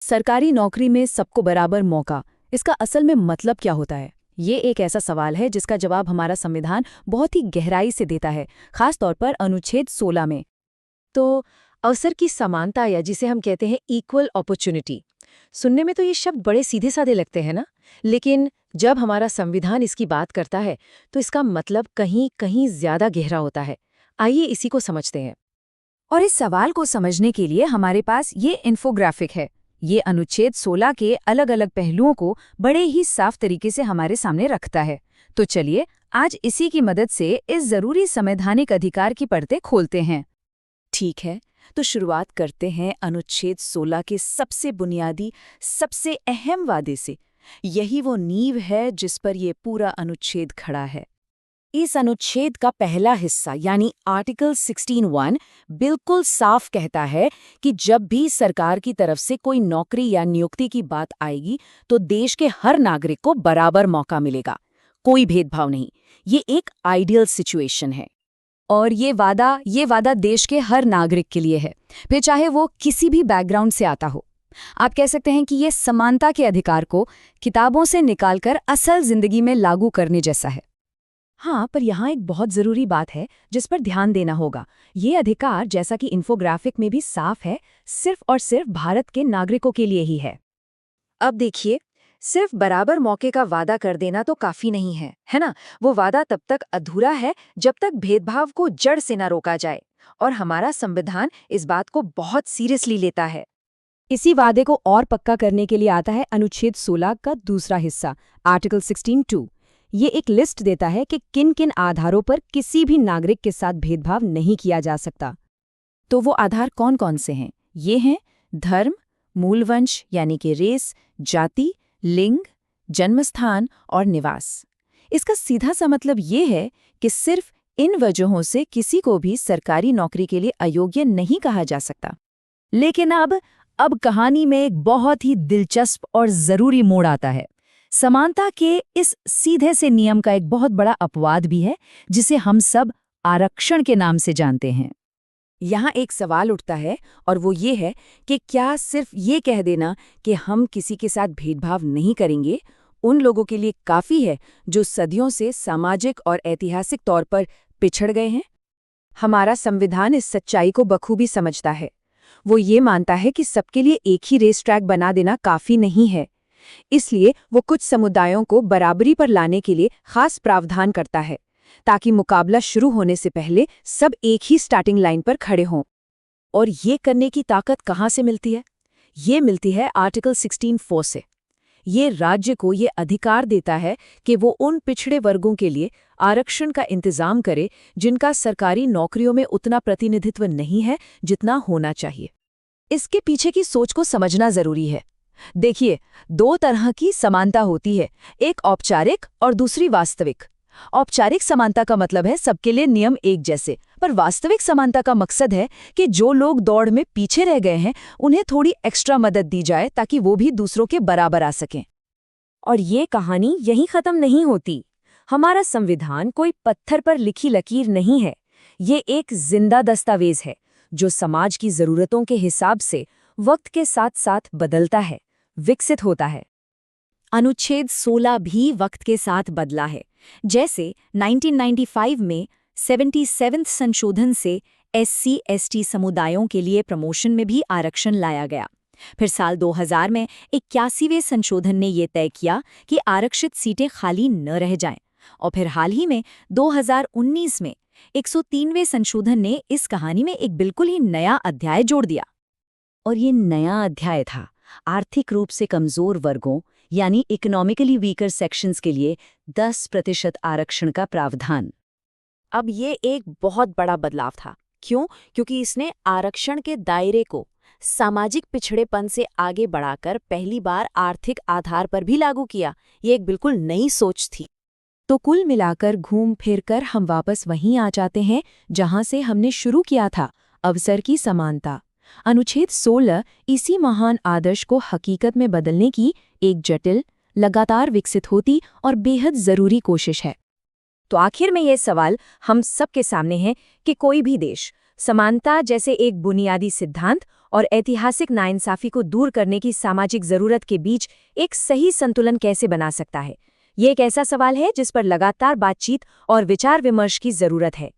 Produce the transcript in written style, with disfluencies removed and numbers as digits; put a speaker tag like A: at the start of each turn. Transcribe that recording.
A: सरकारी नौकरी में सबको बराबर मौका, इसका असल में मतलब क्या होता है? ये एक ऐसा सवाल है जिसका जवाब हमारा संविधान बहुत ही गहराई से देता है, खास तौर पर अनुच्छेद 16 में। तो अवसर की समानता, या जिसे हम कहते हैं इक्वल अपॉर्चुनिटी, सुनने में तो ये शब्द बड़े सीधे साधे लगते हैं ना, लेकिन जब हमारा संविधान इसकी बात करता है तो इसका मतलब कहीं कहीं ज्यादा गहरा होता है। आइए इसी को समझते हैं। और इस सवाल को समझने के लिए हमारे पास ये इन्फोग्राफिक है। ये अनुच्छेद 16 के अलग अलग पहलुओं को बड़े ही साफ तरीके से हमारे सामने रखता है। तो चलिए आज इसी की मदद से इस जरूरी संवैधानिक अधिकार की परतें खोलते हैं। ठीक है, तो शुरुआत करते हैं अनुच्छेद 16 के सबसे बुनियादी, सबसे अहम वादे से। यही वो नींव है जिस पर ये पूरा अनुच्छेद खड़ा है। इस अनुच्छेद का पहला हिस्सा यानी आर्टिकल 16(1) बिल्कुल साफ कहता है कि जब भी सरकार की तरफ से कोई नौकरी या नियुक्ति की बात आएगी तो देश के हर नागरिक को बराबर मौका मिलेगा, कोई भेदभाव नहीं। ये एक आइडियल सिचुएशन है। और ये वादा देश के हर नागरिक के लिए है, फिर चाहे वो किसी भी बैकग्राउंड से आता हो। आप कह सकते हैं कि ये समानता के अधिकार को किताबों से निकालकर असल जिंदगी में लागू करने जैसा है। हाँ, पर यहाँ एक बहुत ज़रूरी बात है जिस पर ध्यान देना होगा। ये अधिकार, जैसा कि इन्फोग्राफिक में भी साफ है, सिर्फ और सिर्फ भारत के नागरिकों के लिए ही है। अब देखिए, सिर्फ बराबर मौके का वादा कर देना तो काफी नहीं है ना? वो वादा तब तक अधूरा है जब तक भेदभाव को जड़ से न रोका जाए, और हमारा संविधान इस बात को बहुत सीरियसली लेता है। इसी वादे को और पक्का करने के लिए आता है अनुच्छेद 16 का दूसरा हिस्सा, आर्टिकल 16(2). ये एक लिस्ट देता है कि किन किन आधारों पर किसी भी नागरिक के साथ भेदभाव नहीं किया जा सकता। तो वो आधार कौन कौन से हैं? ये हैं धर्म, मूलवंश यानी कि रेस, जाति, लिंग, जन्मस्थान और निवास। इसका सीधा सा मतलब ये है कि सिर्फ इन वजहों से किसी को भी सरकारी नौकरी के लिए अयोग्य नहीं कहा जा सकता। लेकिन अब कहानी में एक बहुत ही दिलचस्प और जरूरी मोड़ आता है। समानता के इस सीधे से नियम का एक बहुत बड़ा अपवाद भी है, जिसे हम सब आरक्षण के नाम से जानते हैं। यहाँ एक सवाल उठता है, और वो ये है कि क्या सिर्फ ये कह देना कि हम किसी के साथ भेदभाव नहीं करेंगे उन लोगों के लिए काफ़ी है जो सदियों से सामाजिक और ऐतिहासिक तौर पर पिछड़ गए हैं? हमारा संविधान इस सच्चाई को बखूबी समझता है। वो ये मानता है कि सबके लिए एक ही रेस ट्रैक बना देना काफ़ी नहीं है। इसलिए वो कुछ समुदायों को बराबरी पर लाने के लिए खास प्रावधान करता है, ताकि मुकाबला शुरू होने से पहले सब एक ही स्टार्टिंग लाइन पर खड़े हों। और ये करने की ताकत कहाँ से मिलती है? ये मिलती है आर्टिकल 16(4) से। ये राज्य को ये अधिकार देता है कि वो उन पिछड़े वर्गों के लिए आरक्षण का इंतजाम करे जिनका सरकारी नौकरियों में उतना प्रतिनिधित्व नहीं है जितना होना चाहिए। इसके पीछे की सोच को समझना जरूरी है। देखिए, दो तरह की समानता होती है, एक औपचारिक और दूसरी वास्तविक। औपचारिक समानता का मतलब है सबके लिए नियम एक जैसे, पर वास्तविक समानता का मकसद है कि जो लोग दौड़ में पीछे रह गए हैं उन्हें थोड़ी एक्स्ट्रा मदद दी जाए ताकि वो भी दूसरों के बराबर आ सकें। और ये कहानी यहीं खत्म नहीं होती। हमारा संविधान कोई पत्थर पर लिखी लकीर नहीं है। ये एक जिंदा दस्तावेज है जो समाज की जरूरतों के हिसाब से वक्त के साथ साथ बदलता है, विकसित होता है। अनुच्छेद 16 भी वक्त के साथ बदला है। जैसे 1995 में 77वें संशोधन से SC/ST समुदायों के लिए प्रमोशन में भी आरक्षण लाया गया। फिर साल 2000 में 81वें संशोधन ने ये तय किया कि आरक्षित सीटें खाली न रह जाएं। और फिर हाल ही में 2019 में 103वें संशोधन ने इस कहानी में एक बिल्कुल ही नया अध्याय जोड़ दिया। और ये नया अध्याय था आर्थिक रूप से कमजोर वर्गों यानी इकोनॉमिकली वीकर सेक्शंस के लिए 10% आरक्षण का प्रावधान। अब ये एक बहुत बड़ा बदलाव था। क्यों? क्योंकि इसने आरक्षण के दायरे को सामाजिक पिछड़ेपन से आगे बढ़ाकर पहली बार आर्थिक आधार पर भी लागू किया। ये एक बिल्कुल नई सोच थी। तो कुल मिलाकर घूम फिर कर हम वापस वहीं आ जाते हैं जहां से हमने शुरू किया था, अवसर की समानता। अनुच्छेद 16 इसी महान आदर्श को हकीकत में बदलने की एक जटिल, लगातार विकसित होती और बेहद जरूरी कोशिश है। तो आखिर में ये सवाल हम सबके सामने है कि कोई भी देश समानता जैसे एक बुनियादी सिद्धांत
B: और ऐतिहासिक नाइंसाफी को दूर करने की सामाजिक जरूरत के बीच एक सही संतुलन कैसे बना सकता है? ये एक ऐसा सवाल है जिस पर लगातार बातचीत और विचार विमर्श की जरूरत है।